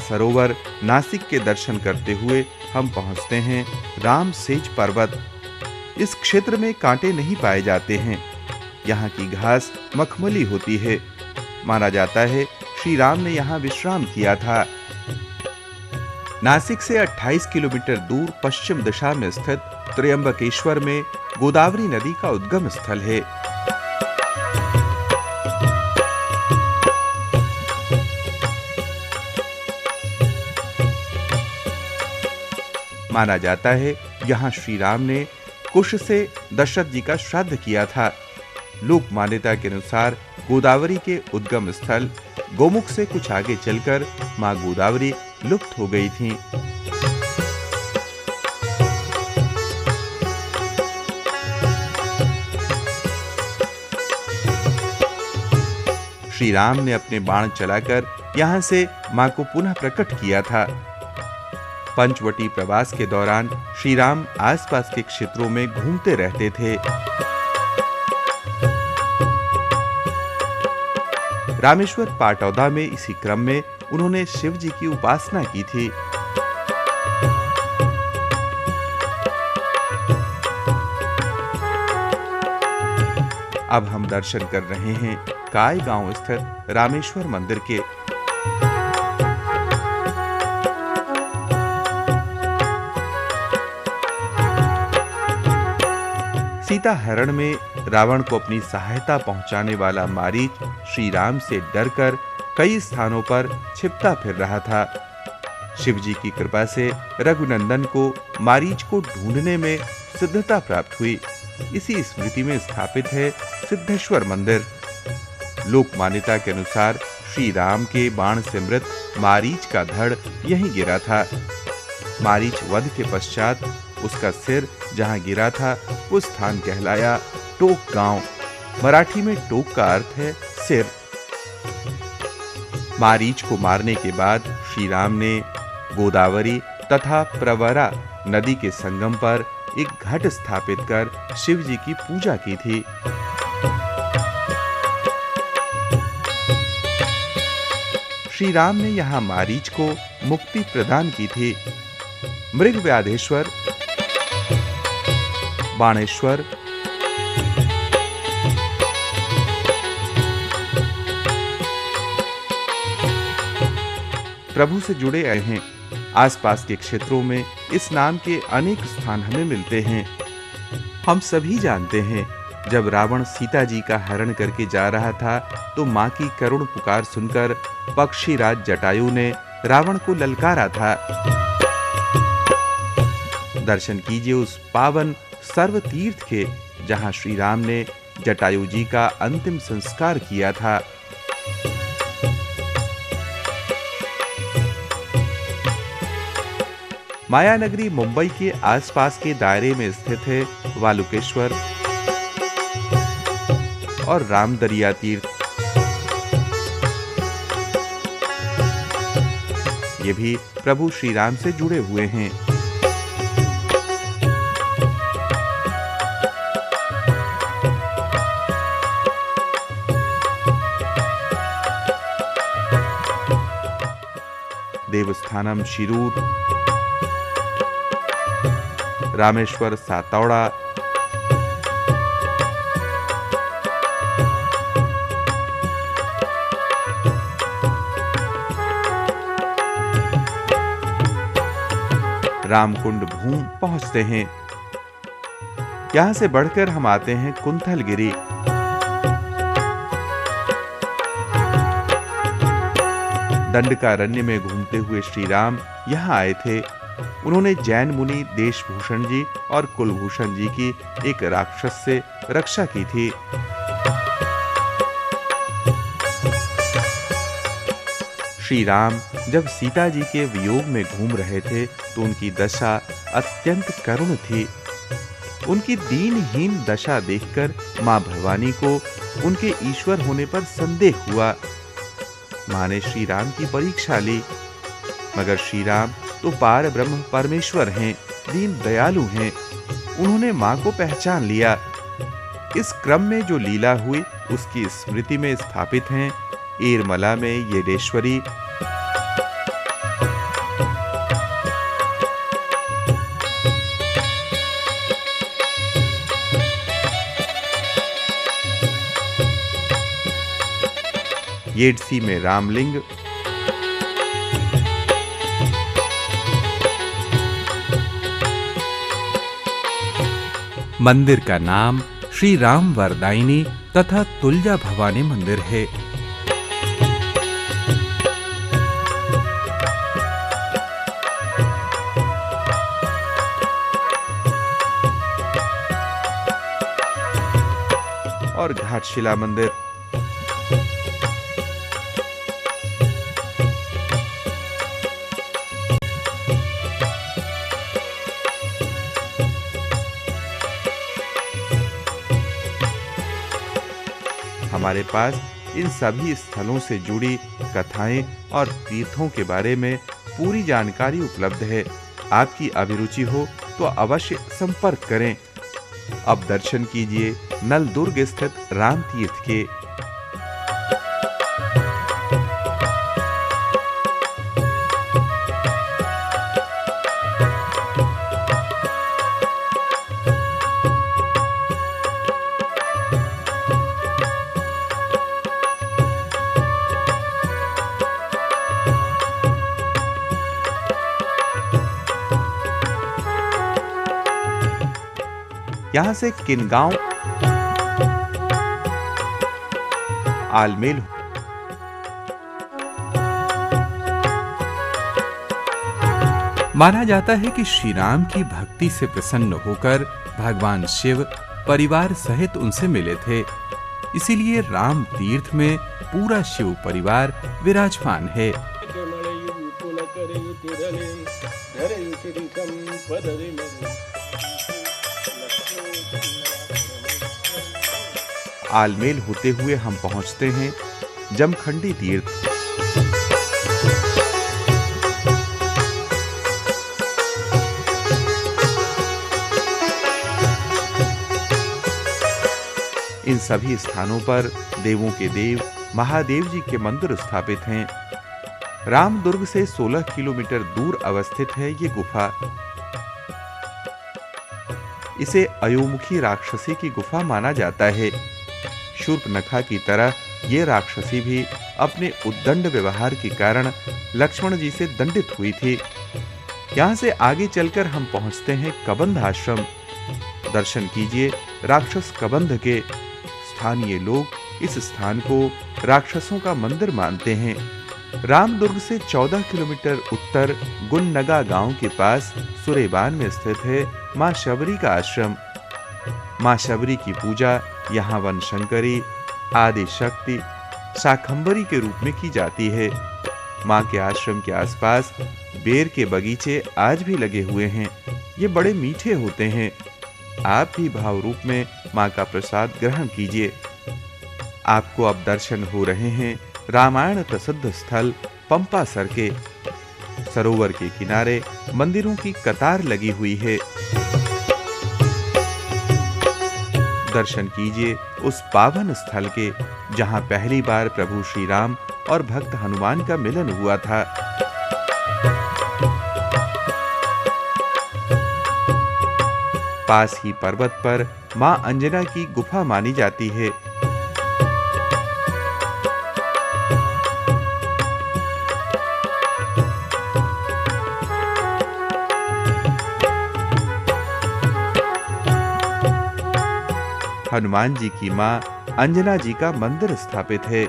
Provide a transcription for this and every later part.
सरोवर नासिक के दर्शन करते हुए हम पहुंचते हैं राम सेज पर्वत। इस क्षेत्र में कांटे नहीं पाए जाते हैं। यहाँ की घास मखमली होती है। माना जाता है श्री राम ने यहाँ विश्राम किया था। नासिक से 28 किलोमीटर दूर पश्चिम दिशा में स्थित त्र्यंबकेश्वर में गोदावरी नदी का उद्गम स्थल है। माना जाता है यहाँ श्री राम ने कुश से दशरथ जी का श्राद्ध किया था। लोक मान्यता के अनुसार गोदावरी के उद्गम स्थल गोमुख से कुछ आगे चलकर मां गोदावरी लुप्त हो गई थीं। श्री राम ने अपने बाण चलाकर यहां से मां को पुनः प्रकट किया था। पंचवटी प्रवास के दौरान श्री राम आसपास के क्षेत्रों में घूमते रहते थे। रामेश्वर पाटौदा में इसी क्रम में उन्होंने शिव जी की उपासना की थी। अब हम दर्शन कर रहे हैं काय गांव स्थित रामेश्वर मंदिर के। सीता हरण में रावण को अपनी सहायता पहुंचाने वाला मारीच श्री राम से डरकर कई स्थानों पर छिपता फिर रहा था। शिव जी की कृपा से रघुनंदन को मारीच को ढूंढने में सिद्धता प्राप्त हुई। इसी स्मृति में स्थापित है सिद्धेश्वर मंदिर। लोक मान्यता के अनुसार श्री राम के बाण से मृत मारीच का धड़ यहीं गिरा था। मारीच वध के पश्चात उसका सिर जहां गिरा था वो स्थान कहलाया टोक गांव। मराठी में टोक का अर्थ है सिर। मारीच को मारने के बाद श्री राम ने गोदावरी तथा प्रवरा नदी के संगम पर एक घट स्थापित कर शिव जी की पूजा की थी। श्री राम ने यहाँ मारीच को मुक्ति प्रदान की थी। मृगव्याधेश्वर, बाणेश्वर, प्रभु से जुड़े आए हैं। आसपास के क्षेत्रों में इस नाम के अनेक स्थान हमें मिलते हैं। हम सभी जानते हैं जब रावण सीता जी का हरण करके जा रहा था तो मां की करुण पुकार सुनकर पक्षीराज जटायु ने रावण को ललकारा था। दर्शन कीजिए उस पावन सर्व तीर्थ के जहां श्री राम ने जटायु जी का अंतिम संस्कार किया था। माया नगरी मुंबई के आसपास के दायरे में स्थित है वालुकेश्वर और रामदरिया तीर्थ। ये भी प्रभु श्री राम से जुड़े हुए हैं। देवस्थानम शिरूर, रामेश्वर सातौड़ा, रामकुंड भूम पहुंचते हैं। यहां से बढ़कर हम आते हैं कुंथलगिरी। दंडकारण्य में घूमते हुए श्री राम यहां आए थे। उन्होंने जैन मुनि देशभूषण जी और कुलभूषण जी की एक राक्षस से रक्षा की थी। श्री राम जब सीता जी के वियोग में घूम रहे थे तो उनकी दशा अत्यंत करुण थी। उनकी दीनहीन दशा देखकर मां भवानी को उनके ईश्वर होने पर संदेह हुआ। मां ने श्री राम की परीक्षा ली, मगर श्री राम तो पार ब्रह्म परमेश्वर हैं, दीन दयालु हैं। उन्होंने मां को पहचान लिया। इस क्रम में जो लीला हुई उसकी स्मृति में स्थापित हैं एरमला में येडेश्वरी, येडसी में रामलिंग, मंदिर का नाम श्री राम वरदायिनी तथा तुलजा भवानी मंदिर है। और घाटशिला मंदिर। हमारे पास इन सभी स्थलों से जुड़ी कथाएं और तीर्थों के बारे में पूरी जानकारी उपलब्ध है। आपकी अभिरुचि हो तो अवश्य संपर्क करें। अब दर्शन कीजिए नलदुर्ग स्थित राम तीर्थ के। यहां से किनगांव, आलमेल, माना जाता है कि श्री राम की भक्ति से प्रसन्न होकर भगवान शिव परिवार सहित उनसे मिले थे। इसीलिए राम तीर्थ में पूरा शिव परिवार विराजमान है। आलमेल होते हुए हम पहुंचते हैं जमखंडी तीर्थ। इन सभी स्थानों पर देवों के देव महादेव जी के मंदिर स्थापित हैं। रामदुर्ग से 16 किलोमीटर दूर अवस्थित है ये गुफा। इसे अयोमुखी राक्षसी की गुफा माना जाता है। शूर्पनखा की तरह ये राक्षसी भी अपने उद्दंड व्यवहार के कारण लक्ष्मण जी से दंडित हुई थी। यहां से आगे चलकर हम पहुंचते हैं कबंध आश्रम। दर्शन कीजिए राक्षस कबंध के। स्थानीय लोग इस स्थान को राक्षसों का मंदिर मानते हैं। रामदुर्ग से 14 किलोमीटर उत्तर गुन्नगा गांव के पास सुरेबान में स्थित है मां शबरी का आश्रम। मां शबरी की पूजा यहाँ वन शंकरी, आदि शक्ति, शाकंभरी के रूप में की जाती है। मां के आश्रम के आसपास बेर के बगीचे आज भी लगे हुए हैं। ये बड़े मीठे होते हैं। आप भी भाव रूप में मां का प्रसाद ग्रहण कीजिए। आपको अब दर्शन हो रहे हैं रामायण प्रसिद्ध स्थल पंपासर के। सरोवर के किनारे मंदिरों की कतार लगी हुई है। दर्शन कीजिए उस पावन स्थल के जहां पहली बार प्रभु श्री राम और भक्त हनुमान का मिलन हुआ था। पास ही पर्वत पर मां अंजना की गुफा मानी जाती है। हनुमान जी की मां अंजना जी का मंदिर स्थापित है।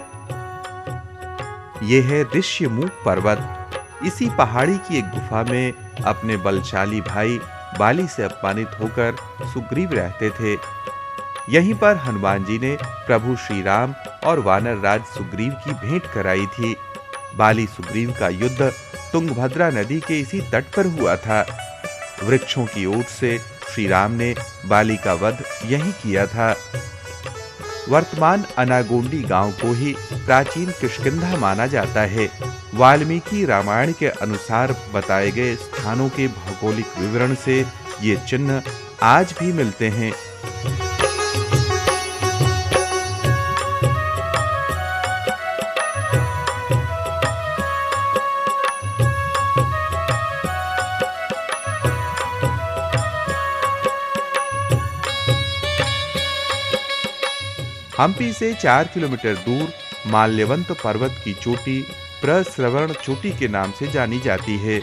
यह है ऋष्यमूक पर्वत। इसी पहाड़ी की एक गुफा में अपने बलशाली भाई बाली से अपमानित होकर सुग्रीव रहते थे। यहीं पर हनुमान जी ने प्रभु श्री राम और वानर राज सुग्रीव की भेंट कराई थी। बाली सुग्रीव का युद्ध तुंगभद्रा नदी के इसी तट पर हुआ था। वृक्षों की ओट से श्री राम ने बाली का वध यहीं किया था। वर्तमान अनागोंडी गांव को ही प्राचीन किष्किंधा माना जाता है। वाल्मीकि रामायण के अनुसार बताए गए स्थानों के भौगोलिक विवरण से ये चिन्ह आज भी मिलते हैं। हम्पी से 4 किलोमीटर दूर माल्यवंत पर्वत की चोटी प्रस्रवण चोटी के नाम से जानी जाती है।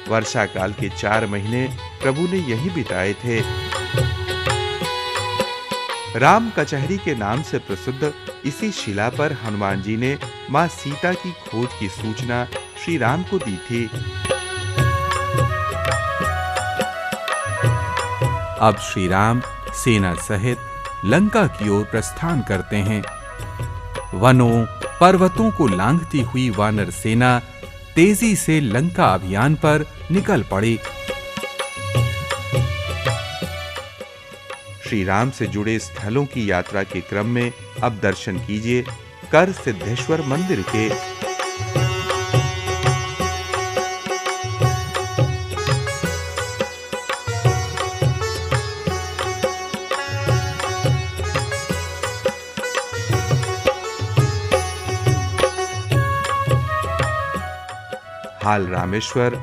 वर्षा काल के 4 महीने प्रभु ने यहीं बिताए थे। राम कचहरी के नाम से प्रसिद्ध इसी शिला पर हनुमान जी ने मां सीता की खोज की सूचना श्री राम को दी थी। अब श्री राम सेना सहित लंका की ओर प्रस्थान करते हैं। वनों पर्वतों को लांघती हुई वानर सेना तेजी से लंका अभियान पर निकल पड़ी। श्री राम से जुड़े स्थलों की यात्रा के क्रम में अब दर्शन कीजिए कर सिद्धेश्वर मंदिर के। हाल रामेश्वर,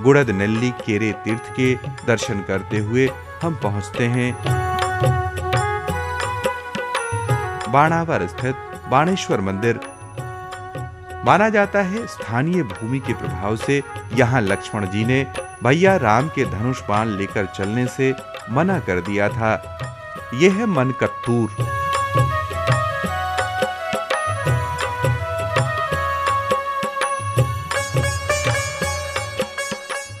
गुड़द नेल्ली केरे तीर्थ के दर्शन करते हुए हम पहुंचते हैं बाणावर स्थित बाणेश्वर मंदिर। माना जाता है स्थानीय भूमि के प्रभाव से यहाँ लक्ष्मण जी ने भैया राम के धनुष बाण लेकर चलने से मना कर दिया था। यह है मनकत्तूर।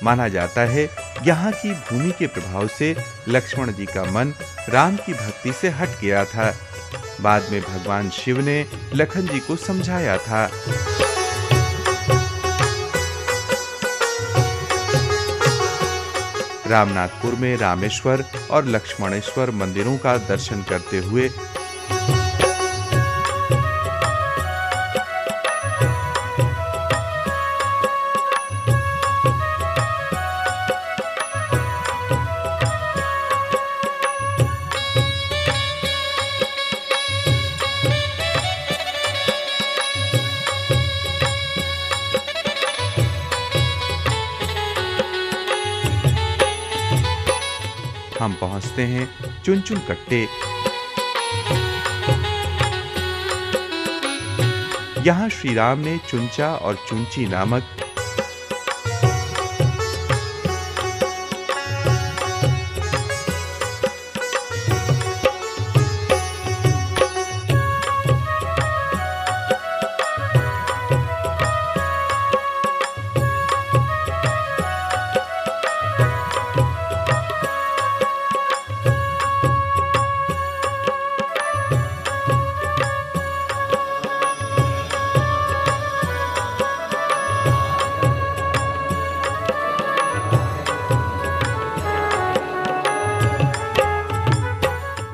माना जाता है यहाँ की भूमि के प्रभाव से लक्ष्मण जी का मन राम की भक्ति से हट गया था। बाद में भगवान शिव ने लखन जी को समझाया था। रामनाथपुर में रामेश्वर और लक्ष्मणेश्वर मंदिरों का दर्शन करते हुए हम पहुंचते हैं चुनचुन कट्टे। यहां श्री राम ने चुनचा और चुनची नामक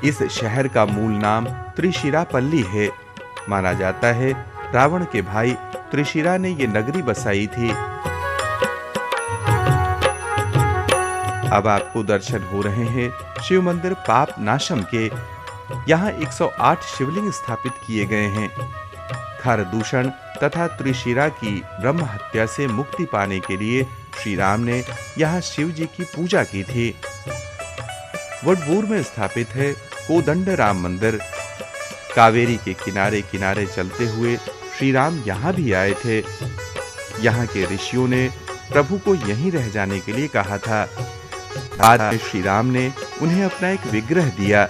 इस शहर का मूल नाम त्रिशिरापल्ली है। माना जाता है रावण के भाई त्रिशिरा ने ये नगरी बसाई थी। अब आपको दर्शन हो रहे हैं शिव मंदिर पाप नाशम के। यहाँ 108 शिवलिंग स्थापित किए गए हैं। खर दूषण तथा त्रिशिरा की ब्रह्म हत्या से मुक्ति पाने के लिए श्री राम ने यहाँ शिव जी की पूजा की थी। वडबूर में स्थापित है कोदंड राम मंदिर। कावेरी के किनारे किनारे चलते हुए श्री राम यहाँ भी आए थे। यहाँ के ऋषियों ने प्रभु को यहीं रह जाने के लिए कहा था। बाद में श्री राम ने उन्हें अपना एक विग्रह दिया।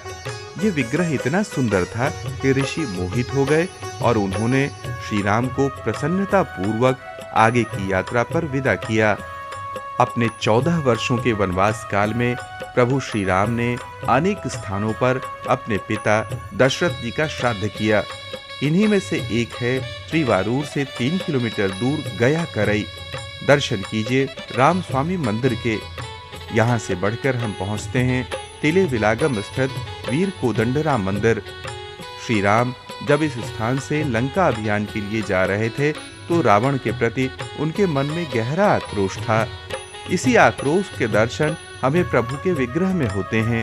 ये विग्रह इतना सुंदर था कि ऋषि मोहित हो गए और उन्होंने श्री राम को प्रसन्नता पूर्वक आगे की यात्रा पर विदा किया। अपने 14 वर्षों के वनवास काल में प्रभु श्री राम ने अनेक स्थानों पर अपने पिता दशरथ जी का श्राद्ध किया। इन्हीं में से एक है त्रिवारूर से 3 किलोमीटर दूर गया करई। दर्शन कीजिए राम स्वामी मंदिर के। यहाँ से बढ़कर हम पहुँचते हैं तिले विलागम स्थित वीर कोदंड राम मंदिर। श्री राम जब इस स्थान से लंका अभियान के लिए जा रहे थे तो रावण के प्रति उनके मन में गहरा आक्रोश था। इसी आक्रोश के दर्शन हमें प्रभु के विग्रह में होते हैं।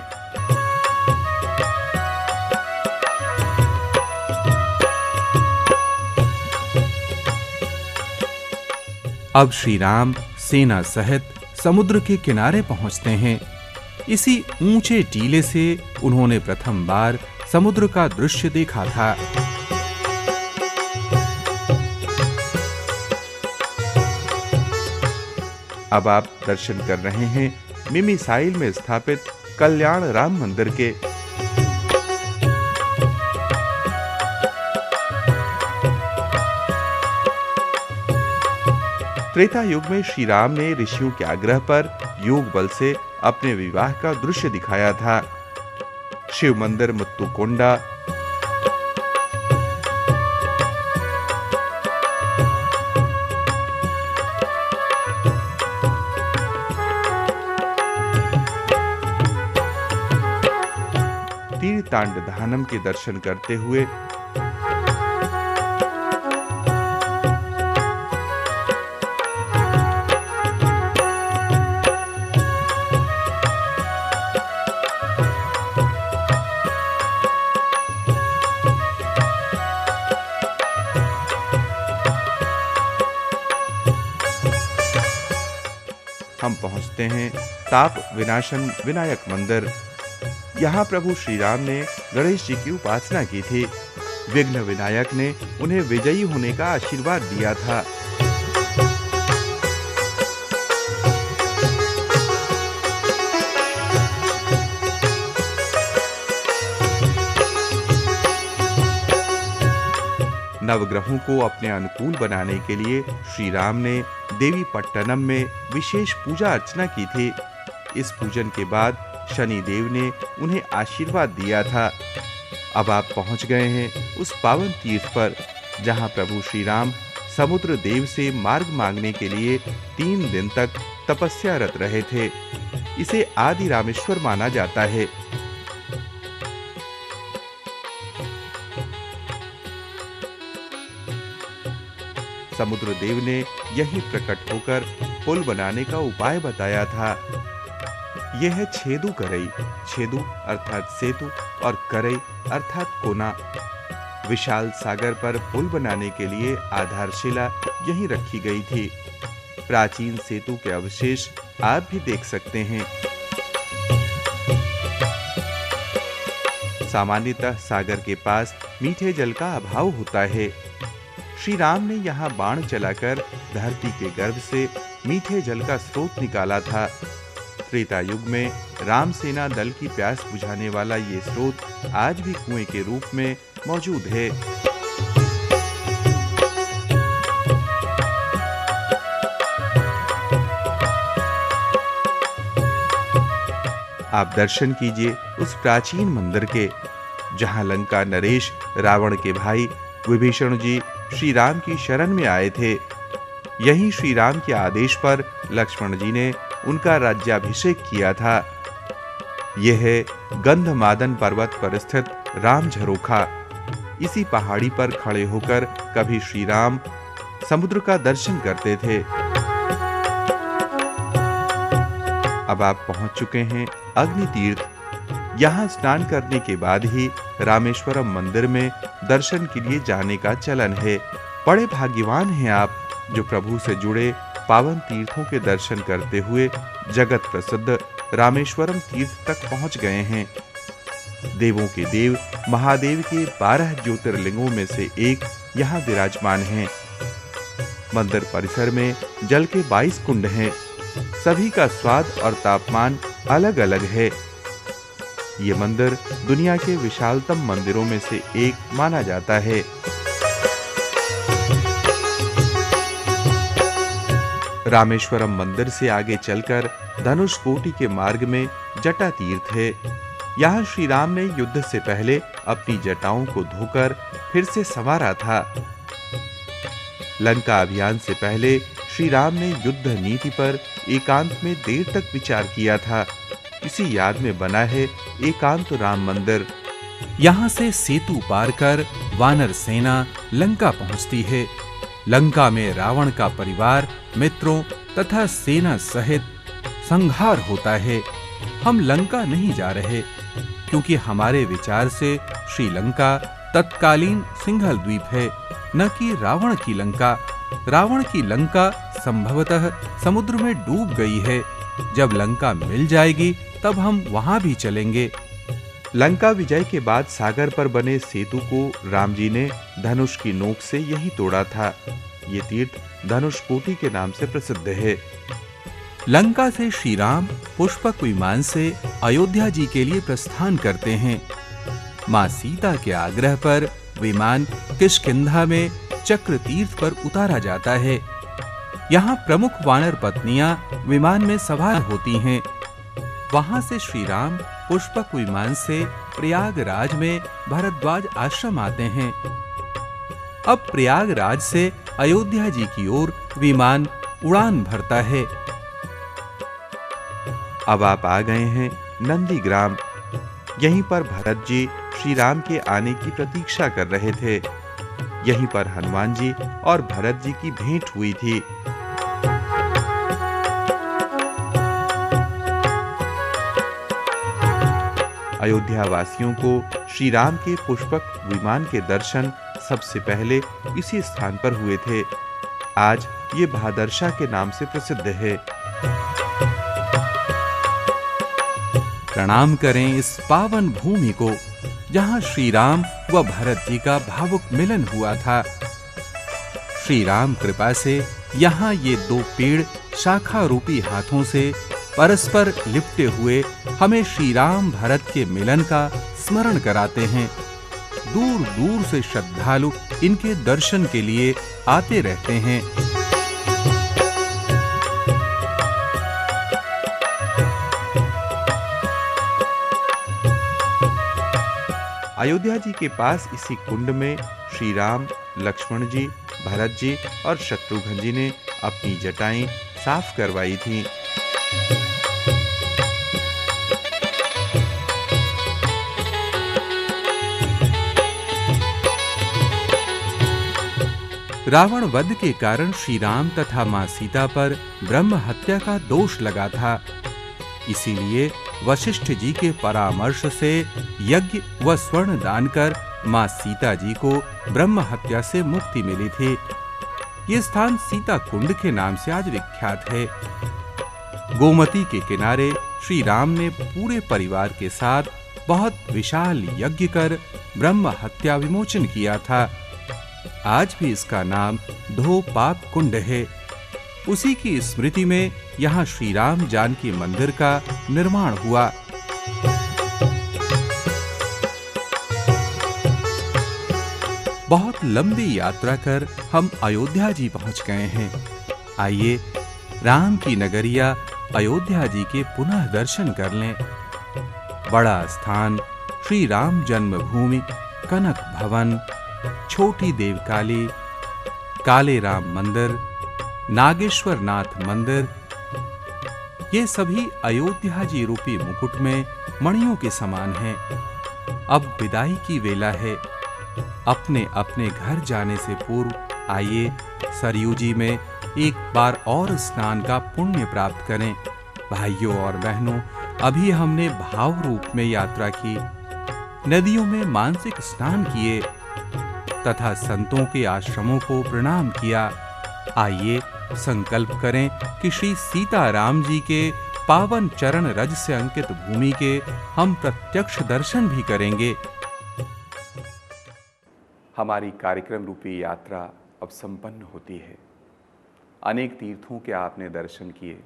अब श्री राम सेना सहित समुद्र के किनारे पहुंचते हैं। इसी ऊंचे टीले से उन्होंने प्रथम बार समुद्र का दृश्य देखा था। अब आप दर्शन कर रहे हैं मिमिसाइल में स्थापित कल्याण राम मंदिर के। त्रेता युग में श्री राम ने ऋषियों के आग्रह पर योग बल से अपने विवाह का दृश्य दिखाया था। शिव मंदिर मुत्तुकोंडा, तीर्थांडधानम के दर्शन करते हुए हम पहुंचते हैं ताप विनाशन विनायक मंदिर। यहाँ प्रभु श्री राम ने गणेश जी की उपासना की थी। विघ्न विनायक ने उन्हें विजयी होने का आशीर्वाद दिया था। नवग्रहों को अपने अनुकूल बनाने के लिए श्री राम ने देवी पट्टनम में विशेष पूजा अर्चना की थी। इस पूजन के बाद शनि देव ने उन्हें आशीर्वाद दिया था। अब आप पहुंच गए हैं उस पावन तीर्थ पर जहां प्रभु श्री राम समुद्र देव से मार्ग मांगने के लिए 3 दिन तक तपस्यारत रहे थे। इसे आदि रामेश्वर माना जाता है। समुद्र देव ने यही प्रकट होकर पुल बनाने का उपाय बताया था। यह है छेदु करई। छेदु अर्थात सेतु और करई अर्थात कोना। विशाल सागर पर पुल बनाने के लिए आधारशिला यहीं रखी गई थी। प्राचीन सेतु के अवशेष आप भी देख सकते हैं। सामान्यतः सागर के पास मीठे जल का अभाव होता है। श्री राम ने यहाँ बाण चलाकर धरती के गर्भ से मीठे जल का स्रोत निकाला था। त्रेता युग में राम सेना दल की प्यास बुझाने वाला ये स्रोत आज भी कुएं के रूप में मौजूद है। आप दर्शन कीजिए उस प्राचीन मंदिर के, जहां लंका नरेश रावण के भाई विभीषण जी श्री राम की शरण में आए थे। यहीं श्री राम के आदेश पर लक्ष्मण जी ने उनका राज्याभिषेक किया था। यह है गंधमादन पर्वत पर स्थित राम झरोखा। इसी पहाड़ी पर खड़े होकर कभी श्री राम समुद्र का दर्शन करते थे। अब आप पहुंच चुके हैं अग्नि तीर्थ। यहाँ स्नान करने के बाद ही रामेश्वरम मंदिर में दर्शन के लिए जाने का चलन है। बड़े भाग्यवान हैं आप जो प्रभु से जुड़े पावन तीर्थों के दर्शन करते हुए जगत प्रसिद्ध रामेश्वरम तीर्थ तक पहुंच गए हैं। देवों के देव महादेव के 12 ज्योतिर्लिंगों में से एक यहाँ विराजमान हैं। मंदिर परिसर में जल के 22 कुंड हैं। सभी का स्वाद और तापमान अलग अलग है। ये मंदिर दुनिया के विशालतम मंदिरों में से एक माना जाता है। रामेश्वरम मंदिर से आगे चलकर धनुषकोटि के मार्ग में जटा तीर्थ है। यहाँ श्री राम ने युद्ध से पहले अपनी जटाओं को धोकर फिर से संवारा था। लंका अभियान से पहले श्री राम ने युद्ध नीति पर एकांत में देर तक विचार किया था। इसी याद में बना है एकांत राम मंदिर। यहाँ से सेतु पार कर वानर सेना लंका पहुँचती है। लंका में रावण का परिवार, मित्रों तथा सेना सहित संहार होता है। हम लंका नहीं जा रहे, क्योंकि हमारे विचार से श्रीलंका तत्कालीन सिंघल द्वीप है, न कि रावण की लंका। रावण की लंका संभवतः समुद्र में डूब गई है। जब लंका मिल जाएगी तब हम वहां भी चलेंगे। लंका विजय के बाद सागर पर बने सेतु को राम जी ने धनुष की नोक से यही तोड़ा था। ये तीर्थ धनुषकोटि के नाम से प्रसिद्ध है। लंका से श्री राम पुष्पक विमान से अयोध्या जी के लिए प्रस्थान करते हैं। मां सीता के आग्रह पर विमान किष्किंधा में चक्र तीर्थ पर उतारा जाता है। यहाँ प्रमुख वानर पत्नियां विमान में सवार होती हैं। वहां से श्री राम पुष्पक विमान से प्रयागराज में भरद्वाज आश्रम आते हैं। अब प्रयागराज से अयोध्या जी की ओर विमान उड़ान भरता है। अब आप आ गए हैं नंदीग्राम। यहीं पर भरत जी श्री राम के आने की प्रतीक्षा कर रहे थे। यहीं पर हनुमान जी और भरत जी की भेंट हुई थी। अयोध्या वासियों को श्री राम के पुष्पक विमान के दर्शन सबसे पहले इसी स्थान पर हुए थे। आज ये भादरशा के नाम से प्रसिद्ध है। प्रणाम करें इस पावन भूमि को, जहां श्री राम व भरत जी का भावुक मिलन हुआ था। श्री राम कृपा से यहाँ ये दो पेड़ शाखा रूपी हाथों से परस्पर लिपटे हुए हमें श्री राम भरत के मिलन का स्मरण कराते हैं। दूर दूर से श्रद्धालु इनके दर्शन के लिए आते रहते हैं। अयोध्या जी के पास इसी कुंड में श्री राम, लक्ष्मण जी, भरत जी और शत्रुघ्न जी ने अपनी जटाएं साफ करवाई थीं। रावण वध के कारण श्री राम तथा मां सीता पर ब्रह्म हत्या का दोष लगा था। इसीलिए वशिष्ठ जी के परामर्श से यज्ञ व स्वर्ण दान कर मां सीता जी को ब्रह्म हत्या से मुक्ति मिली थी। ये स्थान सीता कुंड के नाम से आज विख्यात है। गोमती के किनारे श्री राम ने पूरे परिवार के साथ बहुत विशाल यज्ञ कर ब्रह्म हत्या विमोचन किया था। आज भी इसका नाम धो पाप कुंड है। उसी की स्मृति में यहाँ श्री राम जानकी मंदिर का निर्माण हुआ। बहुत लंबी यात्रा कर हम अयोध्या जी पहुंच गए हैं। आइए राम की नगरिया अयोध्या जी के पुनः दर्शन कर लें। बड़ा स्थान श्री राम जन्मभूमि, कनक भवन, छोटी देवकाली, काले राम मंदिर, नागेश्वर नाथ मंदिर, ये सभी अयोध्या जी रूपी मुकुट में मणियों के समान हैं। अब विदाई की वेला है। अपने अपने घर जाने से पूर्व आइए सरयू जी में एक बार और स्नान का पुण्य प्राप्त करें। भाइयों और बहनों, अभी हमने भाव रूप में यात्रा की, नदियों में मानसिक स्नान किए तथा संतों के आश्रमों को प्रणाम किया। आइए संकल्प करें कि श्री सीताराम जी के पावन चरण रज से अंकित भूमि के हम प्रत्यक्ष दर्शन भी करेंगे। हमारी कार्यक्रम रूपी यात्रा अब संपन्न होती है। अनेक तीर्थों के आपने दर्शन किए।